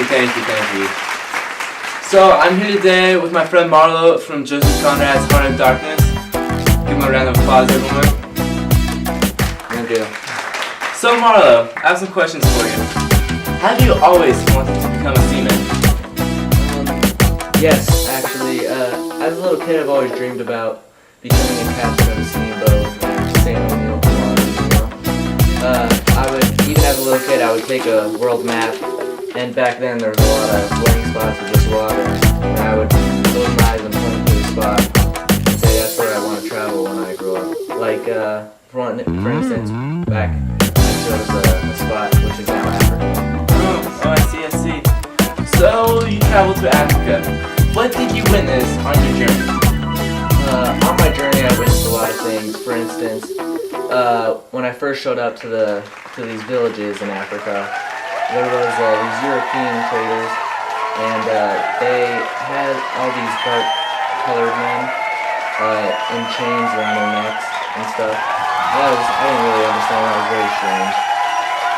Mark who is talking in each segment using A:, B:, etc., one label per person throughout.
A: thank you. So, I'm here today with my friend Marlo from Joseph Conrad's Heart of Darkness. Give him a round of applause, everyone. Thank you. So, Marlo, I have some questions for you. Have you always wanted to become a seaman?
B: Yes, actually. As a little kid, I've always dreamed about becoming a captain of a steamboat and sailing the open waters, you know. I would, even as a little kid, I would take a world map, and back then there was a lot of blank spots with just water, and I would close my eyes and point to the spot and say that's where I want to travel when I grow up. Like, for instance, back I chose a spot which is now Africa.
A: Oh, I see. So, you traveled to Africa. What did you witness on your journey?
B: On my journey, I witnessed a lot of things. For instance, when I first showed up to these villages in Africa, there was these European traders, and they had all these dark-colored men in chains around their necks and stuff. I didn't really understand. That was very strange.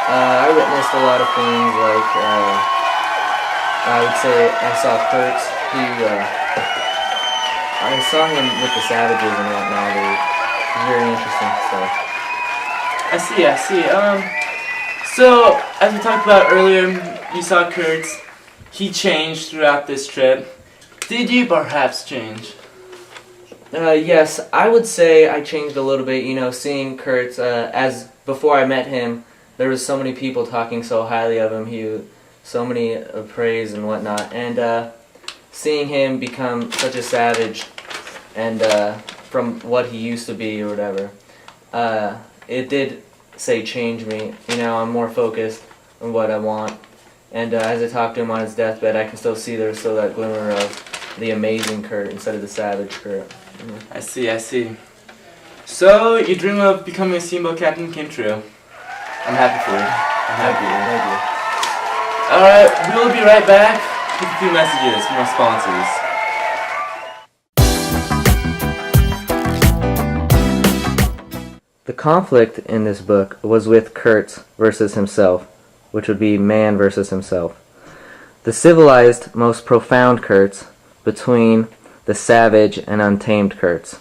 B: I witnessed a lot of things like I would say I saw Kurtz. I saw him with the savages and whatnot. It was very interesting stuff.
A: I see. So, as we talked about earlier, you saw Kurtz. He changed throughout this trip. Did you perhaps change?
B: Yes, I would say I changed a little bit. You know, seeing Kurtz, as before I met him, there was so many people talking so highly of him. So many praise and whatnot, and seeing him become such a savage, and from what he used to be or whatever, it did change me. You know, I'm more focused on what I want, and as I talk to him on his deathbed, I can still see there's still that glimmer of the amazing Kurt instead of the savage Kurt.
A: I see. So your dream of becoming a steamboat captain came true. I'm happy for you.
B: Thank you.
A: Alright, we'll be right back with a few messages from our sponsors.
B: The conflict in this book was with Kurtz versus himself, which would be man versus himself. The civilized, most profound Kurtz between the savage and untamed Kurtz.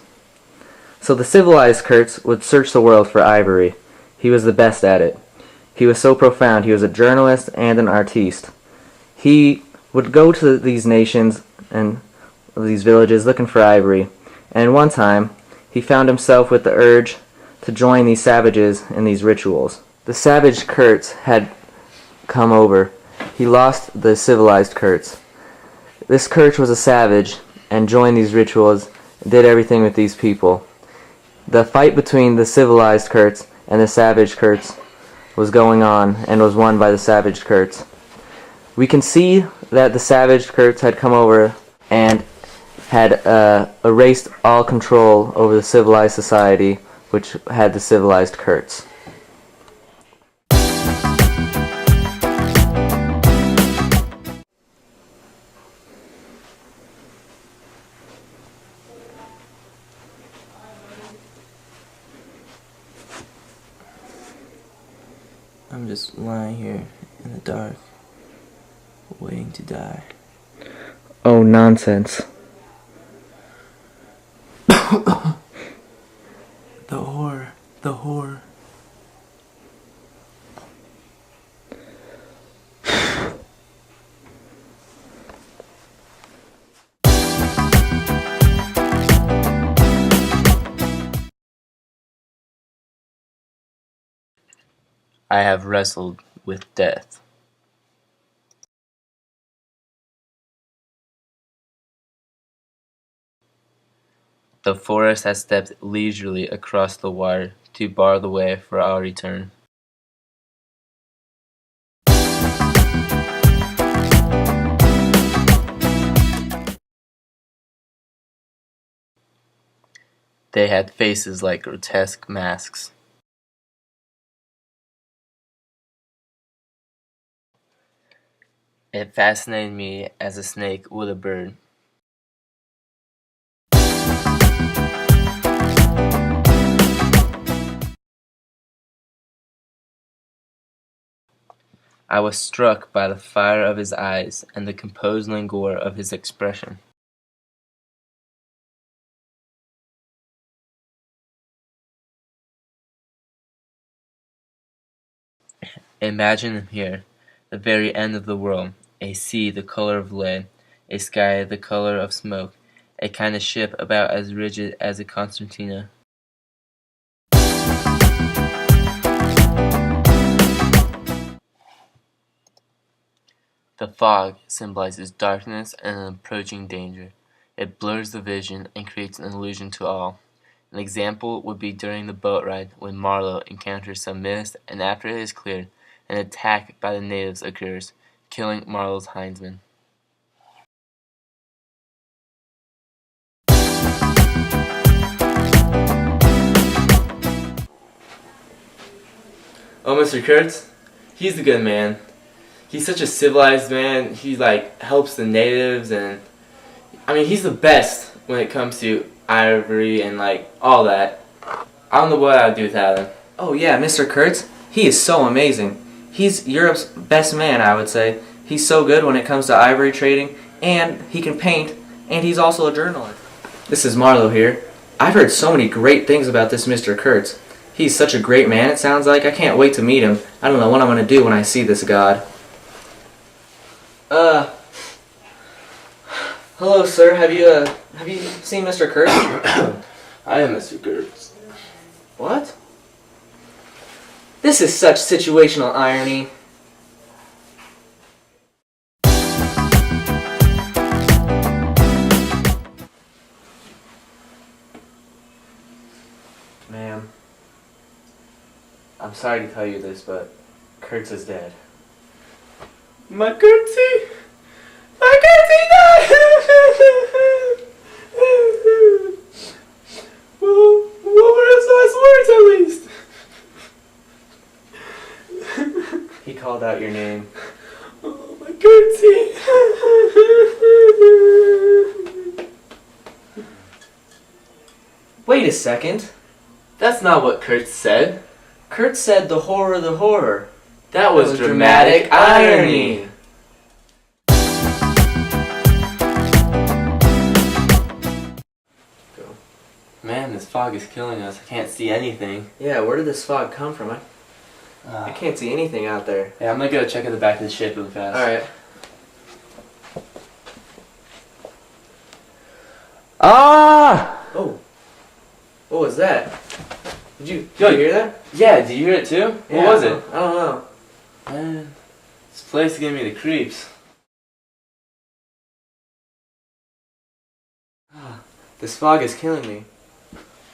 B: So the civilized Kurtz would search the world for ivory. He was the best at it. He was so profound. He was a journalist and an artiste. He would go to these nations and these villages looking for ivory. And one time, he found himself with the urge to join these savages in these rituals. The savage Kurtz had come over. He lost the civilized Kurtz. This Kurtz was a savage and joined these rituals, did everything with these people. The fight between the civilized Kurtz and the savage Kurtz was going on and was won by the savage Kurtz. We can see that the savage Kurtz had come over and had erased all control over the civilized society, which had the civilized Kurtz.
A: I'm just lying here in the dark, waiting to die.
B: Oh, nonsense.
A: The horror. I have wrestled with death. The forest has stepped leisurely across the water to bar the way for our return. They had faces like grotesque masks. It fascinated me as a snake would a bird. I was struck by the fire of his eyes and the composed languor of his expression. Imagine him here, the very end of the world, a sea the color of lead, a sky the color of smoke, a kind of ship about as rigid as a concertina. The fog symbolizes darkness and an approaching danger. It blurs the vision and creates an illusion to all. An example would be during the boat ride when Marlowe encounters some mist, and after it is cleared, an attack by the natives occurs, killing Marlowe's hindsman. Oh, Mr. Kurtz? He's a good man. He's such a civilized man. He helps the natives, and I mean, he's the best when it comes to ivory and all that. I don't know what I'd do without him.
B: Oh yeah, Mr. Kurtz, he is so amazing. He's Europe's best man, I would say. He's so good when it comes to ivory trading, and he can paint, and he's also a journalist. This is Marlowe here. I've heard so many great things about this Mr. Kurtz. He's such a great man, it sounds like. I can't wait to meet him. I don't know what I'm going to do when I see this god. Hello, sir. Have you seen Mr. Kurtz?
A: I am Mr. Kurtz.
B: What? This is such situational irony. Ma'am, I'm sorry to tell you this, but Kurtz is dead.
A: My Kurtzy! My Kurtzy died! Well, what were his last words at least?
B: He called out your name.
A: Oh, my Kurtzy!
B: Wait a second.
A: That's not what Kurtz said.
B: Kurtz said the horror, the horror.
A: That was dramatic irony. Man, this fog is killing us. I can't see anything.
B: Yeah, where did this fog come from? I can't see anything out there.
A: Yeah, I'm gonna go check at the back of the ship really fast.
B: Alright. Ah! Oh. What was that? Did you hear that?
A: Yeah, did you hear it too?
B: Yeah,
A: What was it?
B: I don't know.
A: Man, this place is giving me the creeps.
B: This fog is killing me.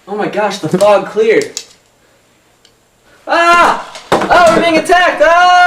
B: Oh my gosh, the fog cleared. Ah! Oh, we're being attacked! Ah!